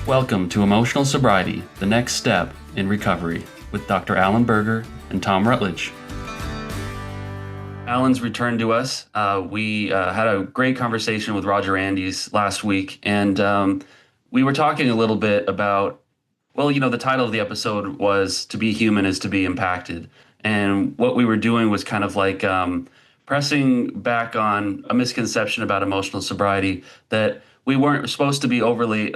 Welcome to Emotional Sobriety, the next step in recovery, with Dr. Allen Berger and Tom Rutledge. Allen's returned to us. We had a great conversation with Roger Andes last week, and we were talking a little bit about, the title of the episode was "To Be Human is to Be Impacted." And what we were doing was kind of like pressing back on a misconception about emotional sobriety, that we're not supposed to be overly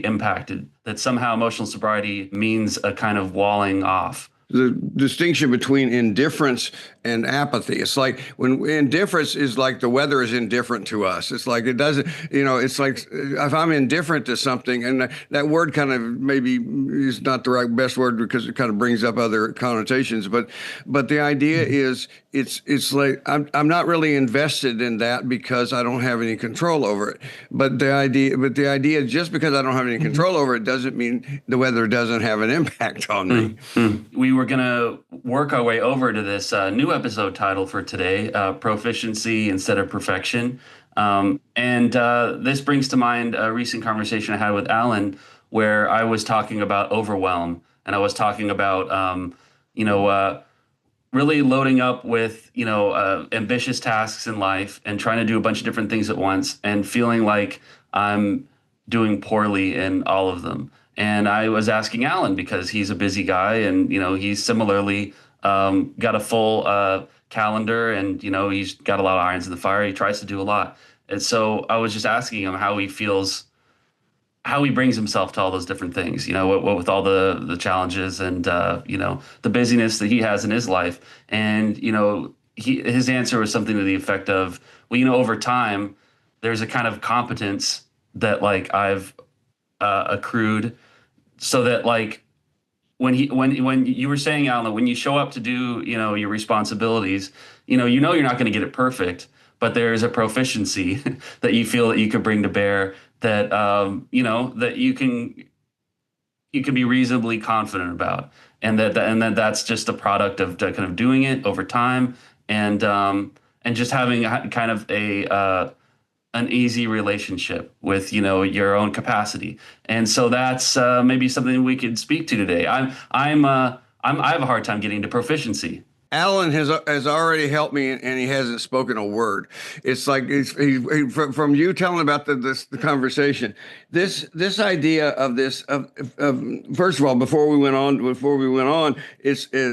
impacted, that somehow emotional sobriety means a kind of walling off. The distinction between indifference and apathy. It's like when indifference is like the weather is indifferent to us. It's like it doesn't, it's like if I'm indifferent to something, and that word kind of maybe is not the best word because it kind of brings up other connotations. But the idea is it's like I'm not really invested in that because I don't have any control over it. But the idea just because I don't have any control over it doesn't mean the weather doesn't have an impact on me. We were going to work our way over to this new episode title for today, Proficiency instead of Perfection. This brings to mind a recent conversation I had with Allen, where I was talking about overwhelm, and I was talking about, really loading up with, ambitious tasks in life and trying to do a bunch of different things at once and feeling like I'm doing poorly in all of them. And I was asking Allen, because he's a busy guy and, he's similarly got a full calendar, and, he's got a lot of irons in the fire. He tries to do a lot. And so I was just asking him how he feels, how he brings himself to all those different things, what with all the challenges and, the busyness that he has in his life. And, his answer was something to the effect of, over time, there's a kind of competence that like I've accrued, so that like when you were saying, Alan, when you show up to do your responsibilities, you're not going to get it perfect, but there is a proficiency that you feel that you could bring to bear, that that you can be reasonably confident about, and that's just a product of kind of doing it over time, and just having kind of an easy relationship with your own capacity. And so that's maybe something we could speak to today. I have a hard time getting to proficiency. Allen has already helped me, and he hasn't spoken a word. It's like from you telling about the conversation. This idea of this of first of all, before we went on,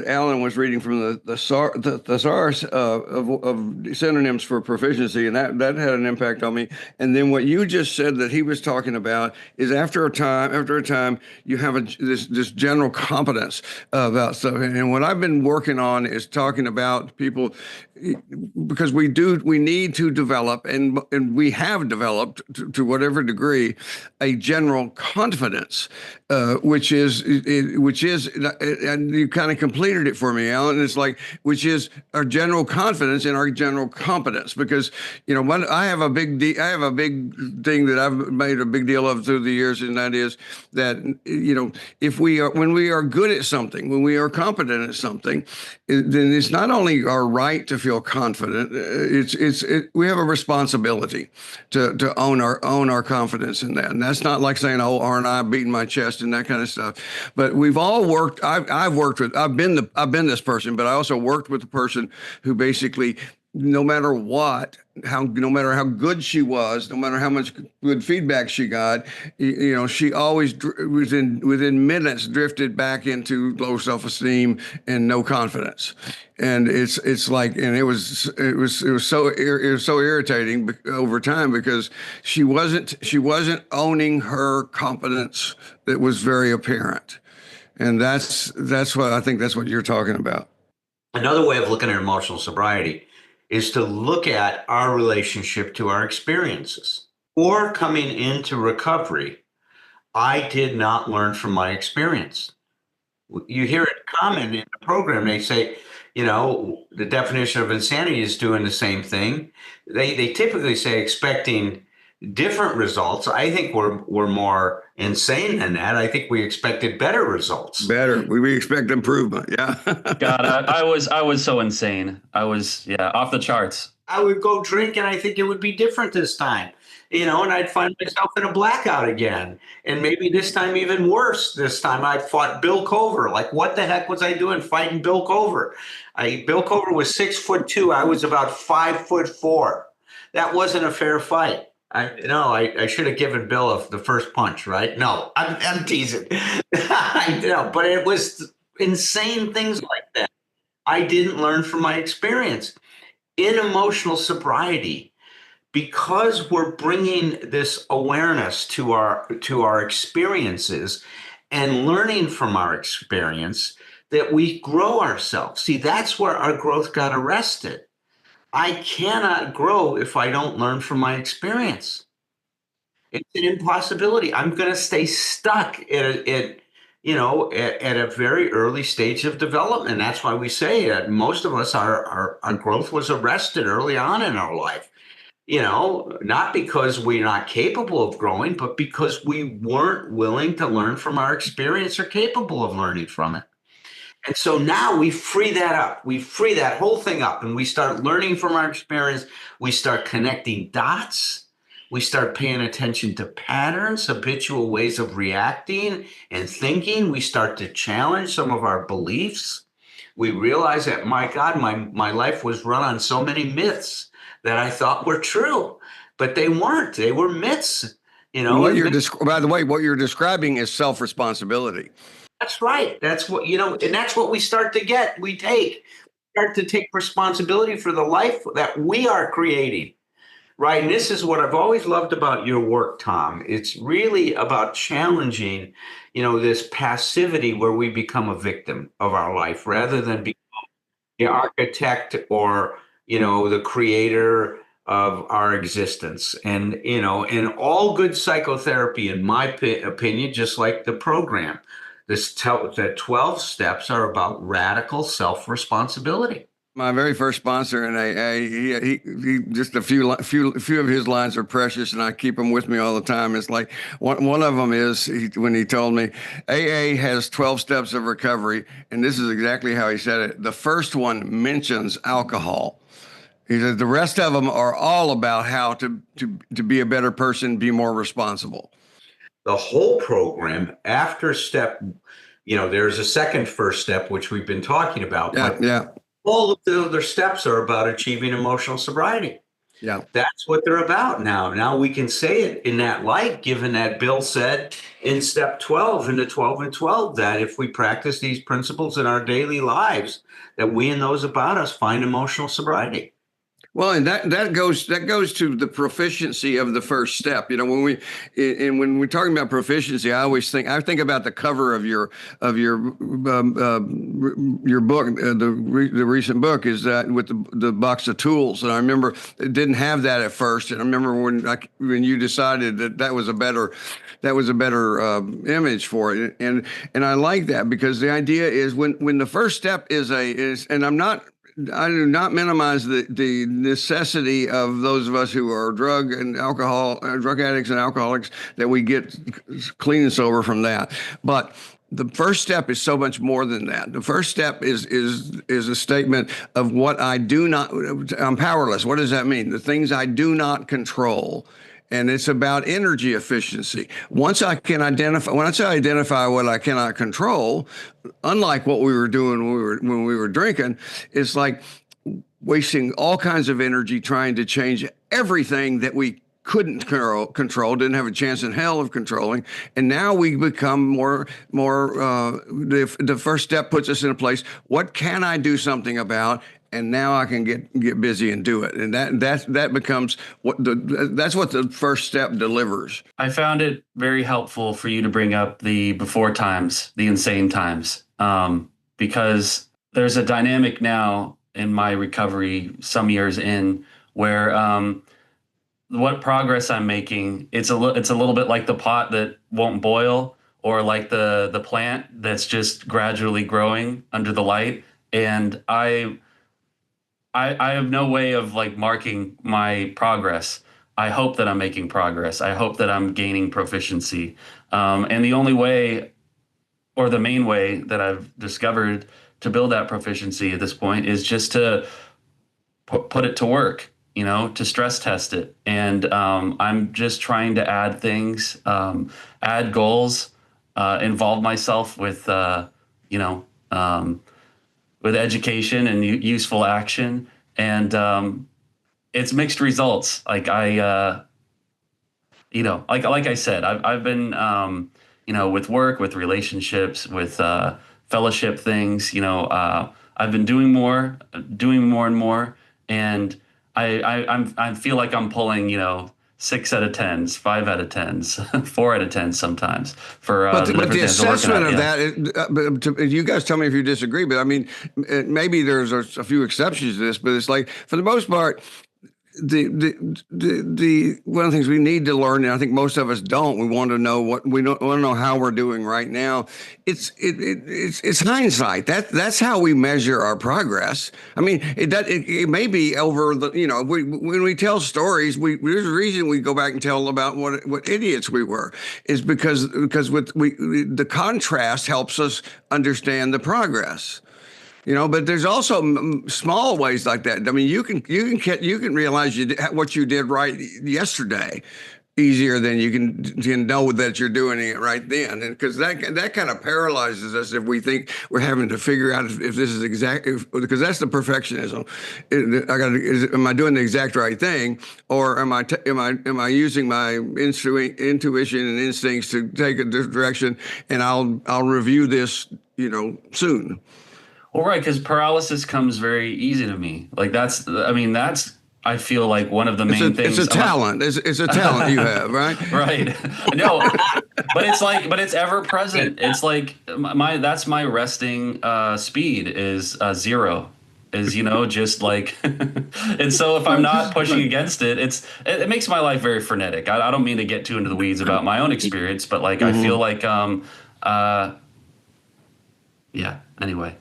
Allen was reading from the thesaurus of synonyms for proficiency, and that had an impact on me. And then what you just said that he was talking about is after a time you have this general competence about stuff. And what I've been working on is talking about people, because we need to develop, and we have developed to whatever degree, a general confidence, which is, and you kind of completed it for me, Alan. It's like, which is our general confidence and our general competence, because I have a big thing that I've made a big deal of through the years, and that is that when we are good at something, when we are competent at something, then it's not only our right to feel confident, we have a responsibility to own our confidence in that. And that's not like saying, "Oh, aren't I beating my chest," and that kind of stuff. But we've all worked. I've been this person, but I also worked with a person who basically, no matter how good she was, no matter how much good feedback she got, she always within minutes drifted back into low self-esteem and no confidence. And it's like, and it was so irritating over time, because she wasn't owning her competence that was very apparent. And that's what I think, that's what you're talking about. Another way of looking at emotional sobriety is to look at our relationship to our experiences. Or coming into recovery, I did not learn from my experience. You hear it common in the program. They say, the definition of insanity is doing the same thing. They typically say expecting different results. I think we're more insane than that. I think we expected better results. Better. We expect improvement. Yeah. God, I was so insane. I was off the charts. I would go drink, and I think it would be different this time. and I'd find myself in a blackout again. And maybe this time even worse. This time I fought Bill Cover. Like, what the heck was I doing fighting Bill Cover? Bill Cover was 6'2". I was about 5'4". That wasn't a fair fight. I should have given Bill the first punch, right? No, I'm teasing. I know, but it was insane things like that. I didn't learn from my experience. In emotional sobriety, because we're bringing this awareness to our experiences and learning from our experience, that we grow ourselves. See, that's where our growth got arrested. I cannot grow if I don't learn from my experience. It's an impossibility. I'm going to stay stuck at a very early stage of development. That's why we say that most of us, our growth was arrested early on in our life. Not because we're not capable of growing, but because we weren't willing to learn from our experience or capable of learning from it. And so now we free that up. We free that whole thing up and we start learning from our experience. We start connecting dots. We start paying attention to patterns, habitual ways of reacting and thinking. We start to challenge some of our beliefs. We realize that, my God, my life was run on so many myths that I thought were true, but they weren't. They were myths. By the way, what you're describing is self-responsibility. That's right. That's what, and that's what we start to get. We start to take responsibility for the life that we are creating. Right. And this is what I've always loved about your work, Tom. It's really about challenging, this passivity where we become a victim of our life rather than be the architect or, the creator of our existence. And, in all good psychotherapy, in my opinion, just like the program, the 12 steps are about radical self-responsibility. My very first sponsor in AA, he just a few of his lines are precious, and I keep them with me all the time. It's like one of them is when he told me AA has 12 steps of recovery, and this is exactly how he said it. The first one mentions alcohol. He said the rest of them are all about how to be a better person, be more responsible. The whole program after step, there's a first step, which we've been talking about. Yeah. All of the other steps are about achieving emotional sobriety. Yeah. That's what they're about now. Now we can say it in that light, given that Bill said in step 12, in the 12 and 12, that if we practice these principles in our daily lives, that we and those about us find emotional sobriety. Well, and that goes to the proficiency of the first step. When we're talking about proficiency, I think about the cover of your book, the recent book, is that with the box of tools. And I remember it didn't have that at first. And I remember when you decided that was a better image for it. And I like that, because the idea is when the first step is and I do not minimize the necessity of those of us who are drug addicts and alcoholics, that we get clean and sober from that. But the first step is so much more than that. The first step is a statement of what I'm powerless. What does that mean? The things I do not control. And it's about energy efficiency. Once I identify what I cannot control, unlike what we were doing when we were drinking, it's like wasting all kinds of energy trying to change everything that we couldn't control, didn't have a chance in hell of controlling. And now we become more, the first step puts us in a place, what can I do something about? And now I can get busy and do it. And that becomes that's what the first step delivers. I found it very helpful for you to bring up the before times, the insane times, because there's a dynamic now in my recovery some years in where what progress I'm making, it's a little bit like the pot that won't boil, or like the plant that's just gradually growing under the light. And I have no way of marking my progress. I hope that I'm making progress. I hope that I'm gaining proficiency. And the only way, or the main way that I've discovered to build that proficiency at this point, is just to put it to work. to stress test it. And I'm just trying to add things, add goals, involve myself with, you know, um, with education and useful action. And it's mixed results. Like I said, I've been, with work, with relationships, with fellowship things. I've been doing more and more, and I feel like I'm pulling, 6 out of 10s, 5 out of 10s, 4 out of 10s sometimes for But the but different the things I'm working assessment at. of Yeah. that, you guys tell me if you disagree. But I mean, maybe there's a few exceptions to this. But it's like for the most part, the one of the things we need to learn, and I think most of us don't. We want to know want to know how we're doing right now. It's hindsight. That's how we measure our progress. I mean, it may be over the when we tell stories, there's a reason we go back and tell about what idiots we were, is because the contrast helps us understand the progress. But there's also small ways like that. I mean, you can realize what you did right yesterday easier than you can know that you're doing it right then, and because that kind of paralyzes us if we think we're having to figure out if this is because that's the perfectionism. Am I doing the exact right thing, or am I using my intuition and instincts to take a direction, and I'll review this soon. Well, right, because paralysis comes very easy to me. Like I feel like one of the It's a main it's a things. talent. It's a talent you have, right? Right. No, but it's ever present. It's like that's my resting speed is 0. Is just like, and so if I'm not pushing against it, it makes my life very frenetic. I don't mean to get too into the weeds about my own experience, but like I feel Hmm. like yeah. Anyway.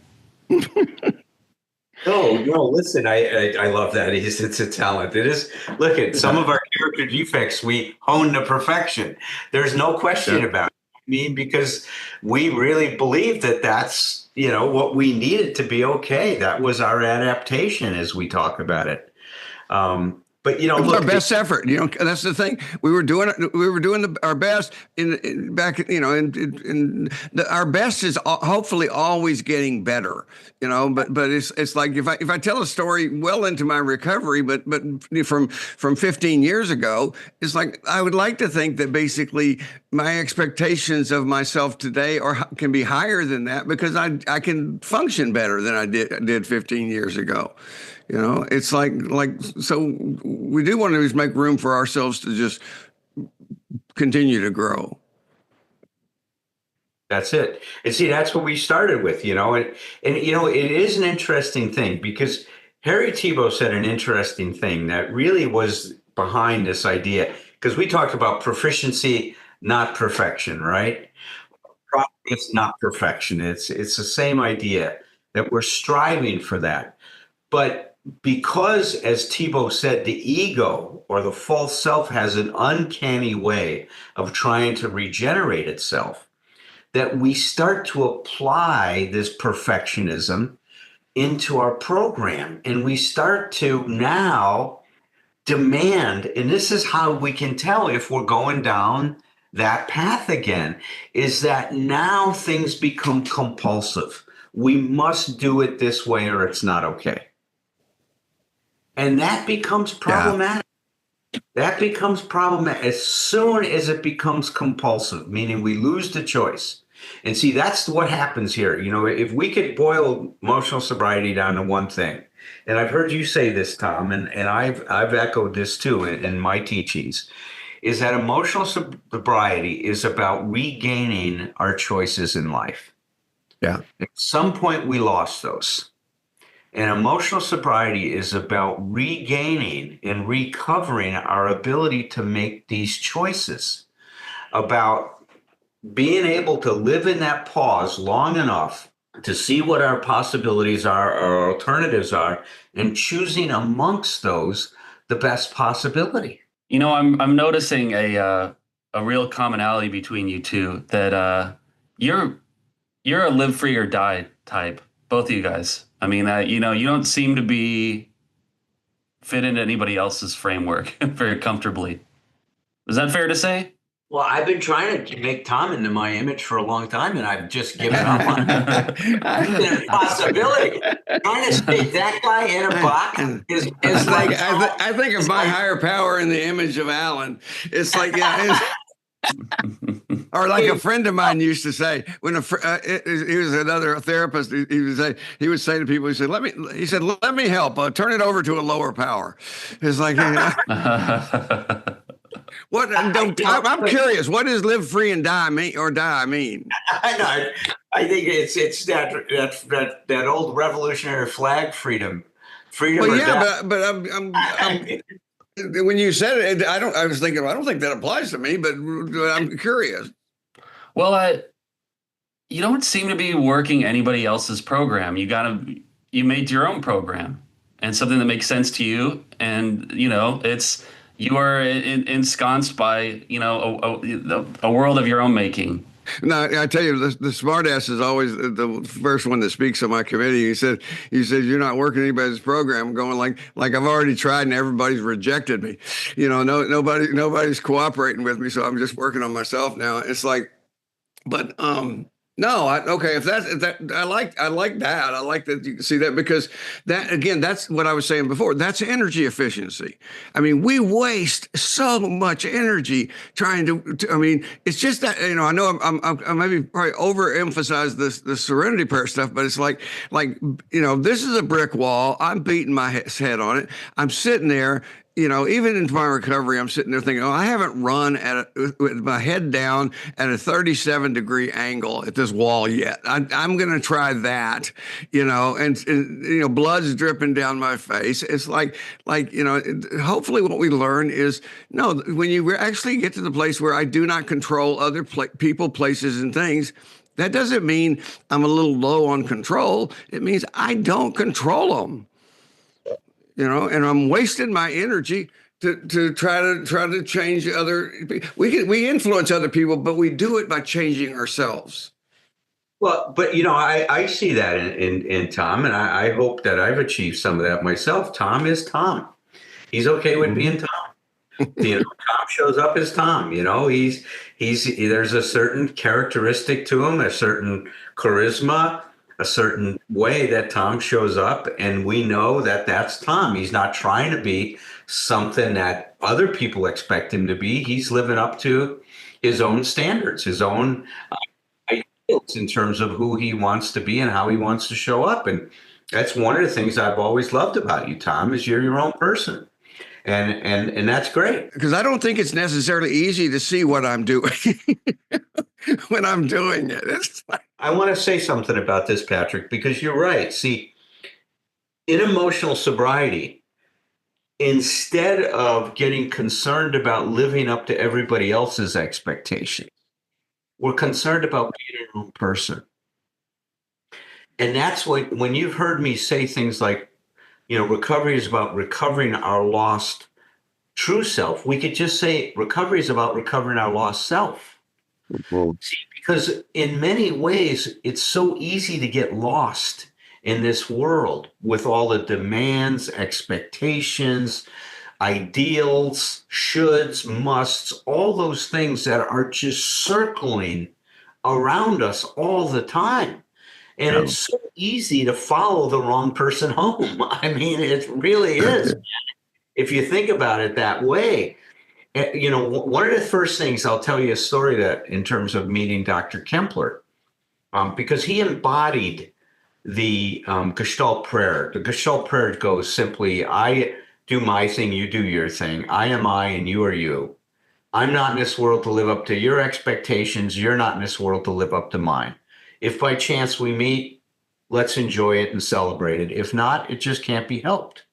No, no, listen, I love that. It's a talent. It is. Look at some of our character defects we hone to perfection. There's no question Yeah. about it. I mean, because we really believe that that's, what we needed to be okay. That was our adaptation as we talk about it. But, It was our look, best effort. That's the thing. We were doing our best back. Our best is hopefully always getting better. But it's like if I tell a story well into my recovery, but from 15 years ago, it's like I would like to think that basically my expectations of myself today can be higher than that because I can function better than I did 15 years ago. It's like so we do want to just make room for ourselves to just continue to grow. that's it. And see, that's what we started with, and it is an interesting thing because Harry Tiebout said an interesting thing that really was behind this idea. Because we talked about proficiency, not perfection, right? It's not perfection. It's the same idea that we're striving for that. But because, as Tebow said, the ego or the false self has an uncanny way of trying to regenerate itself, that we start to apply this perfectionism into our program. And we start to now demand, and this is how we can tell if we're going down that path again, is that now things become compulsive. We must do it this way or it's not okay. And that becomes Yeah. problematic. That becomes problematic as soon as it becomes compulsive, meaning we lose the choice. And see, that's what happens here. If we could boil emotional sobriety down to one thing, and I've heard you say this, Tom, and I've echoed this too in my teachings, is that emotional sobriety is about regaining our choices in life. Yeah. At some point, we lost those. And emotional sobriety is about regaining and recovering our ability to make these choices, about being able to live in that pause long enough to see what our possibilities are, our alternatives are, and choosing amongst those the best possibility. I'm noticing a real commonality between you two that you're you're a live free or die type, both of you guys. I mean, you don't seem to be fit into anybody else's framework very comfortably. Is that fair to say? Well, I've been trying to make Tom into my image for a long time, and I've just given up on it. It's an impossibility. Trying to stick that guy in a box is like I think of my higher power in the image of Allen. It's like, yeah. Or like a friend of mine used to say, when he was another therapist, he would say to people, he said, let me help, turn it over to a lower power. It's like, what? I'm curious. What does live free and die mean, or die mean? I know. I think it's that old revolutionary flag freedom. Well, yeah, but I'm when you said it, I was thinking, I don't think that applies to me, but I'm curious. Well, you don't seem to be working anybody else's program. You made your own program and something that makes sense to you. And, you are ensconced by, a world of your own making. No, I tell you, the smartass is always the first one that speaks on my committee. He said, you're not working anybody's program. I'm going like I've already tried and everybody's rejected me. Nobody's cooperating with me. So I'm just working on myself now. It's like, but, no, okay. If I like that. I like that you can see that, because that, again, that's what I was saying before. That's energy efficiency. I mean, we waste so much energy trying to I mean, it's just that, I know I'm maybe probably overemphasize the serenity prayer stuff, but it's like, this is a brick wall. I'm beating my head on it. I'm sitting there. Even in my recovery, I'm sitting there thinking, I haven't run with my head down at a 37-degree angle at this wall yet. I'm going to try that, and blood's dripping down my face. It's like, hopefully what we learn is, no, when you actually get to the place where I do not control other people, places, and things, that doesn't mean I'm a little low on control. It means I don't control them. And I'm wasting my energy to try to change other people. We influence other people, but we do it by changing ourselves. Well, but I see that in Tom, and I hope that I've achieved some of that myself. Tom is Tom. He's okay with being Tom. Tom shows up as Tom. He's there's a certain characteristic to him, a certain charisma, a certain way that Tom shows up, and we know that that's Tom. He's not trying to be something that other people expect him to be. He's living up to his own standards, his own ideals in terms of who he wants to be and how he wants to show up. And that's one of the things I've always loved about you, Tom, is you're your own person. And that's great. Because I don't think it's necessarily easy to see what I'm doing when I'm doing it. I want to say something about this, Patrick, because you're right. See, in emotional sobriety, instead of getting concerned about living up to everybody else's expectations, we're concerned about being our own person. And that's when you've heard me say things like, recovery is about recovering our lost true self. We could just say recovery is about recovering our lost self. Mm-hmm. See, because in many ways, it's so easy to get lost in this world with all the demands, expectations, ideals, shoulds, musts, all those things that are just circling around us all the time. And it's so easy to follow the wrong person home. I mean, it really is. If you think about it that way, one of the first things, I'll tell you a story that in terms of meeting Dr. Kempler, because he embodied the Gestalt prayer. The Gestalt prayer goes simply, I do my thing, you do your thing. I am I and you are you. I'm not in this world to live up to your expectations. You're not in this world to live up to mine. If by chance we meet, let's enjoy it and celebrate it. If not, it just can't be helped.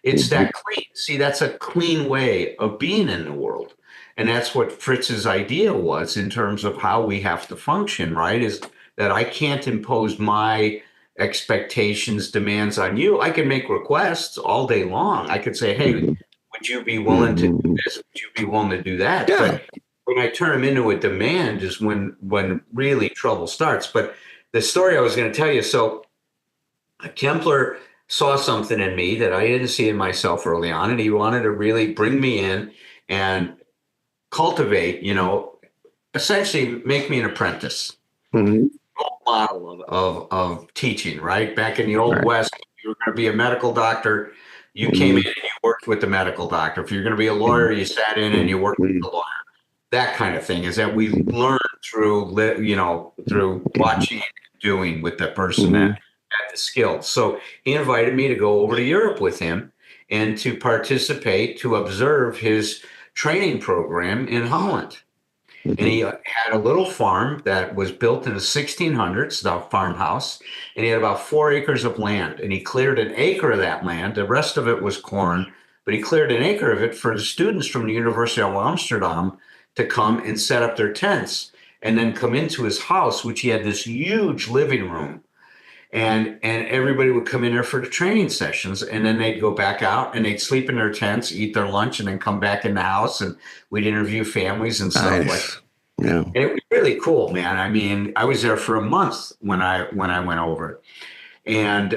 It's that clean. See, that's a clean way of being in the world. And that's what Fritz's idea was in terms of how we have to function, right? Is that I can't impose my expectations, demands on you. I can make requests all day long. I could say, hey, would you be willing to do this? Would you be willing to do that? Yeah. But when I turn them into a demand is when really trouble starts. But the story I was going to tell you, so Kempler saw something in me that I didn't see in myself early on, and he wanted to really bring me in and cultivate, essentially make me an apprentice. Hmm. Model of teaching, right? Back in the old Right. West, if you were going to be a medical doctor, you came Hmm. in and you worked with the medical doctor. If you're going to be a lawyer, you sat in and you worked with the lawyer. That kind of thing is that we learn through watching and doing with the person that Hmm. had the skills. So he invited me to go over to Europe with him and to participate, to observe his training program in Holland. And he had a little farm that was built in the 1600s, the farmhouse, and he had about 4 acres of land. And he cleared an acre of that land. The rest of it was corn, but he cleared an acre of it for the students from the University of Amsterdam to come and set up their tents and then come into his house, which he had this huge living room. And everybody would come in there for the training sessions, and then they'd go back out and they'd sleep in their tents, eat their lunch, and then come back in the house, and we'd interview families and stuff like that. Nice. Yeah. And it was really cool, man. I mean, I was there for a month when I went over, and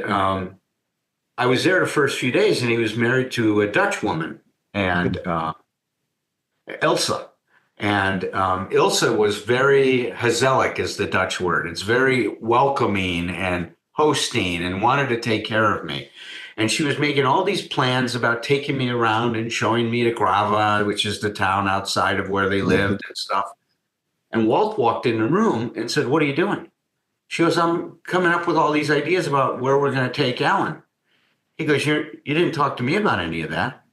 I was there the first few days, and he was married to a Dutch woman, and Ilse. And Ilse was very gezellig, is the Dutch word. It's very welcoming and hosting, and wanted to take care of me. And she was making all these plans about taking me around and showing me to Grava, which is the town outside of where they lived and stuff. And Walt walked in the room and said, "What are you doing?" She goes, "I'm coming up with all these ideas about where we're going to take Alan." He goes, you didn't talk to me about any of that."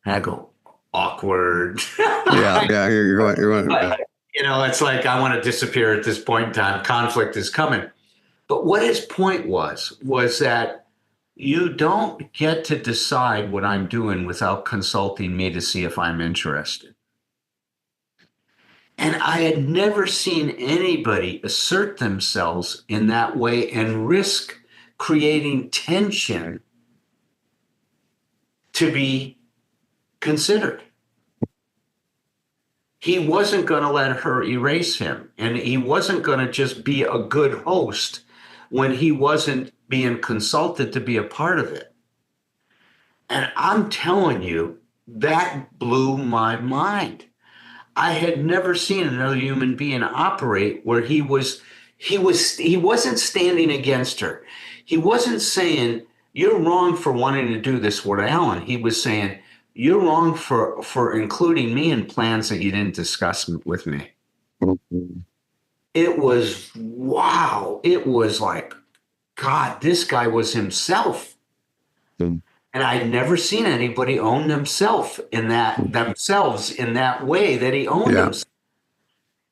And I go, awkward. Yeah. Yeah. You're going. It's like I want to disappear at this point in time. Conflict is coming. But what his point was that you don't get to decide what I'm doing without consulting me to see if I'm interested. And I had never seen anybody assert themselves in that way and risk creating tension to be considered. He wasn't going to let her erase him, and he wasn't going to just be a good host when he wasn't being consulted to be a part of it. And I'm telling you, that blew my mind. I had never seen another human being operate where he wasn't standing against her. He wasn't saying, "You're wrong for wanting to do this with Alan." He was saying, "You're wrong for including me in plans that you didn't discuss with me." It was wow. It was like, God, this guy was himself. And I'd never seen anybody own themselves in that way that he owned himself.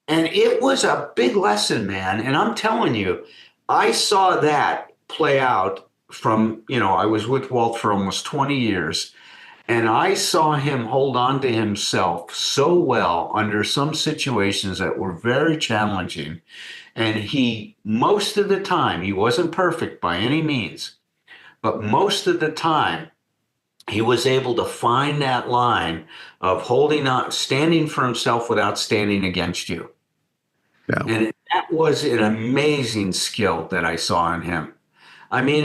And it was a big lesson, man. And I'm telling you, I saw that play out from, I was with Walt for almost 20 years. And I saw him hold on to himself so well under some situations that were very challenging. And most of the time, he wasn't perfect by any means, but most of the time, he was able to find that line of holding on, standing for himself without standing against you. Yeah. And that was an amazing skill that I saw in him. I mean,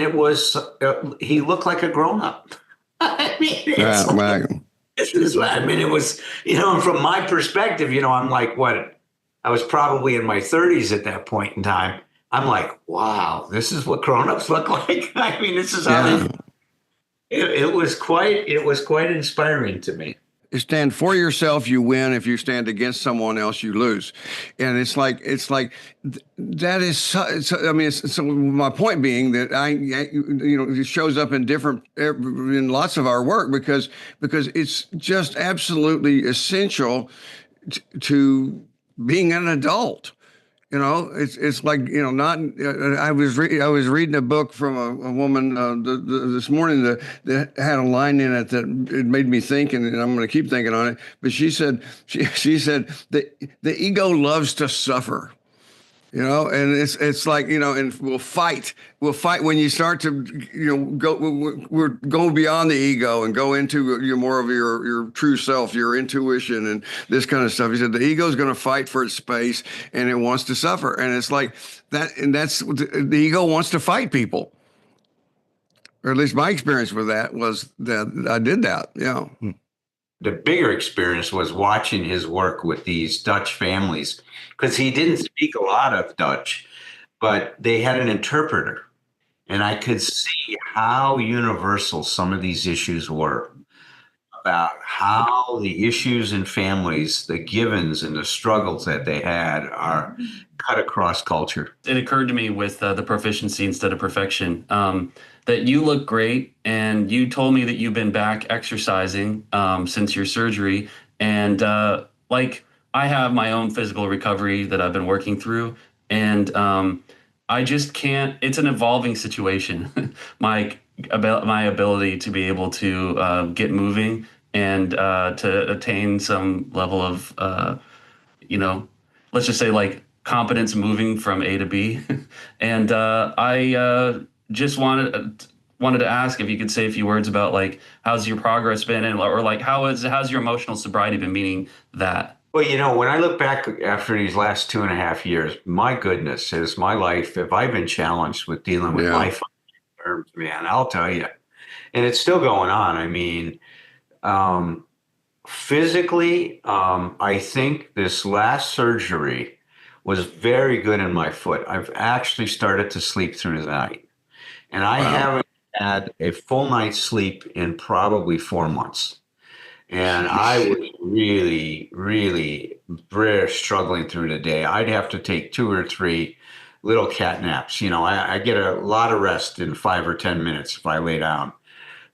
he looked like a grown up. I mean, it was, from my perspective, I'm like, what? I was probably in my 30s at that point in time. I'm like, wow, this is what grown-ups look like. I mean, this is how it was quite inspiring to me. You stand for yourself, you win. If you stand against someone else, you lose. And it's like that is. So my point being that it shows up in lots of our work because it's just absolutely essential to being an adult. It's like, not. I was reading a book from a woman this morning that had a line in it that it made me think, and I'm going to keep thinking on it. But she said the ego loves to suffer. And it's like, and we'll fight when you start to, we're going beyond the ego and go into more of your true self, your intuition and this kind of stuff. He said the ego is going to fight for its space and it wants to suffer. And it's like that. And that's the ego wants to fight people. or at least my experience with that was that I did that. Yeah. The bigger experience was watching his work with these Dutch families, because he didn't speak a lot of Dutch, but they had an interpreter. And I could see how universal some of these issues were, about how the issues in families, the givens and the struggles that they had are cut across culture. It occurred to me with the proficiency instead of perfection, that you look great, and you told me that you've been back exercising since your surgery. And like, I have my own physical recovery that I've been working through, and I just can't. It's an evolving situation. my my ability to be able to get moving and to attain some level of you know, let's just say like competence moving from A to B. And I just wanted to ask if you could say a few words about like how's your progress been, and or like how's your emotional sobriety been, meaning that. Well, when I look back after these last 2.5 years, my goodness, is my life, if I've been challenged with dealing with life terms, man, I'll tell you. And it's still going on. I mean, physically, I think this last surgery was very good in my foot. I've actually started to sleep through the night, and I haven't had a full night's sleep in probably 4 months. And I was really, really struggling through the day. I'd have to take 2 or 3 little cat naps. I get a lot of rest in 5 or 10 minutes if I lay down.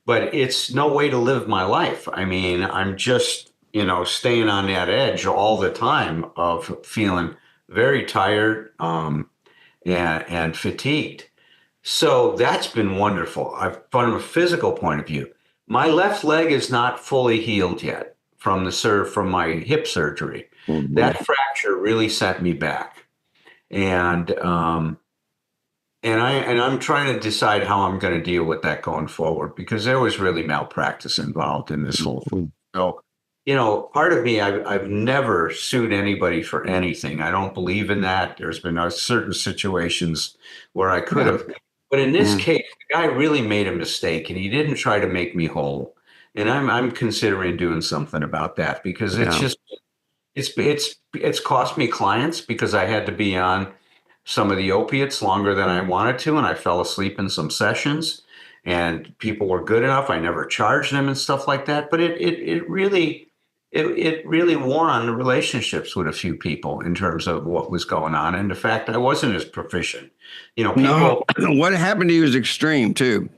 But it's no way to live my life. I mean, I'm just, staying on that edge all the time of feeling very tired and fatigued. So that's been wonderful. From a physical point of view, my left leg is not fully healed yet from my hip surgery. Mm-hmm. That fracture really set me back, and I'm trying to decide how I'm going to deal with that going forward, because there was really malpractice involved in this whole thing. So, part of me, I've never sued anybody for anything. I don't believe in that. There's been certain situations where I could have. But in this case, the guy really made a mistake, and he didn't try to make me whole. And I'm considering doing something about that, because it's cost me clients, because I had to be on some of the opiates longer than I wanted to, and I fell asleep in some sessions, and people were good enough. I never charged them and stuff like that. But it really wore on the relationships with a few people in terms of what was going on, and the fact I wasn't as proficient. No, what happened to you is extreme too.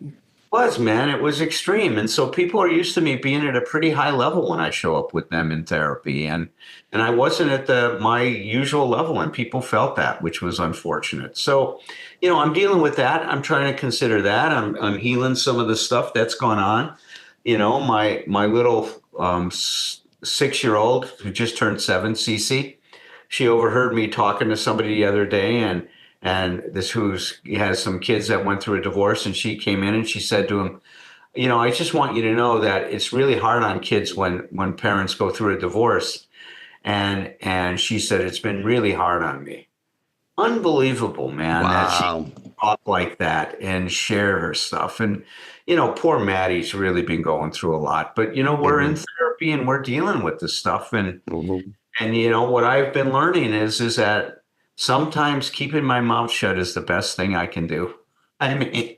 It was extreme. And so people are used to me being at a pretty high level when I show up with them in therapy. And I wasn't at my usual level, and people felt that, which was unfortunate. So, I'm dealing with that. I'm trying to consider that. I'm healing some of the stuff that's gone on. My little 6-year-old who just turned 7, Cece, she overheard me talking to somebody the other day, and this has some kids that went through a divorce, and she came in and she said to him, I just want you to know that it's really hard on kids when parents go through a divorce. And she said, it's been really hard on me. Unbelievable, man. Wow. That she talk like that and share her stuff. And, poor Maddie's really been going through a lot, but we're in therapy and we're dealing with this stuff. And, what I've been learning is that sometimes keeping my mouth shut is the best thing I can do. I mean,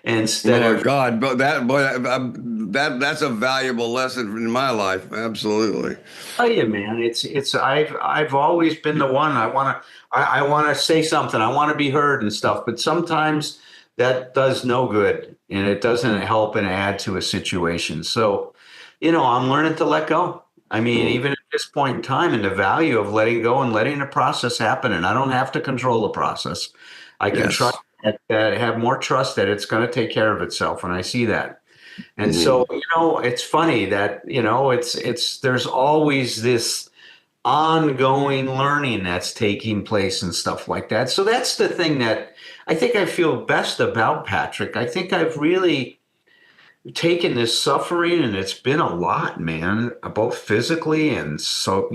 instead of God, but that's a valuable lesson in my life. Absolutely. Tell you, man, I've always been the one. I want to say something. I want to be heard and stuff. But sometimes that does no good, and it doesn't help and add to a situation. So, I'm learning to let go. I mean, even at this point in time, and the value of letting go and letting the process happen. And I don't have to control the process. I can trust have more trust that it's going to take care of itself. And I see that. And so, it's funny that, there's always this ongoing learning that's taking place and stuff like that. So that's the thing that I think I feel best about, Patrick. I think I've really taken this suffering, and it's been a lot, man, both physically and so,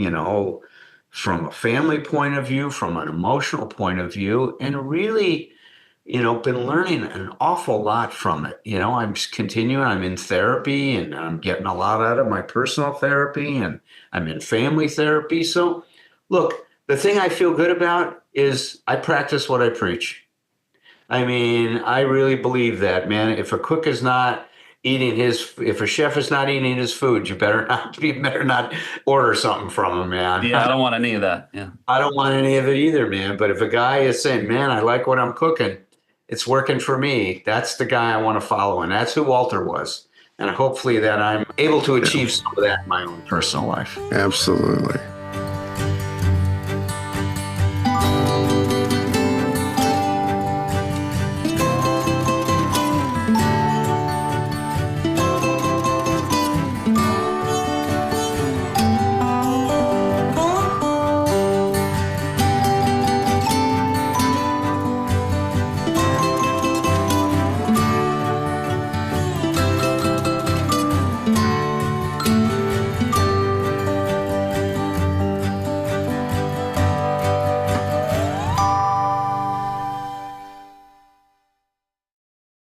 from a family point of view, from an emotional point of view, and really been learning an awful lot from it. I'm continuing, I'm in therapy and I'm getting a lot out of my personal therapy and I'm in family therapy. So look, the thing I feel good about is I practice what I preach. I mean, I really believe that, man. If a cook is not if a chef is not eating his food, you better not order something from him, man. Yeah, I don't want any of that. Yeah. I don't want any of it either, man. But if a guy is saying, man, I like what I'm cooking, it's working for me, that's the guy I want to follow. And that's who Walter was. And hopefully that I'm able to achieve some of that in my own personal life. Absolutely.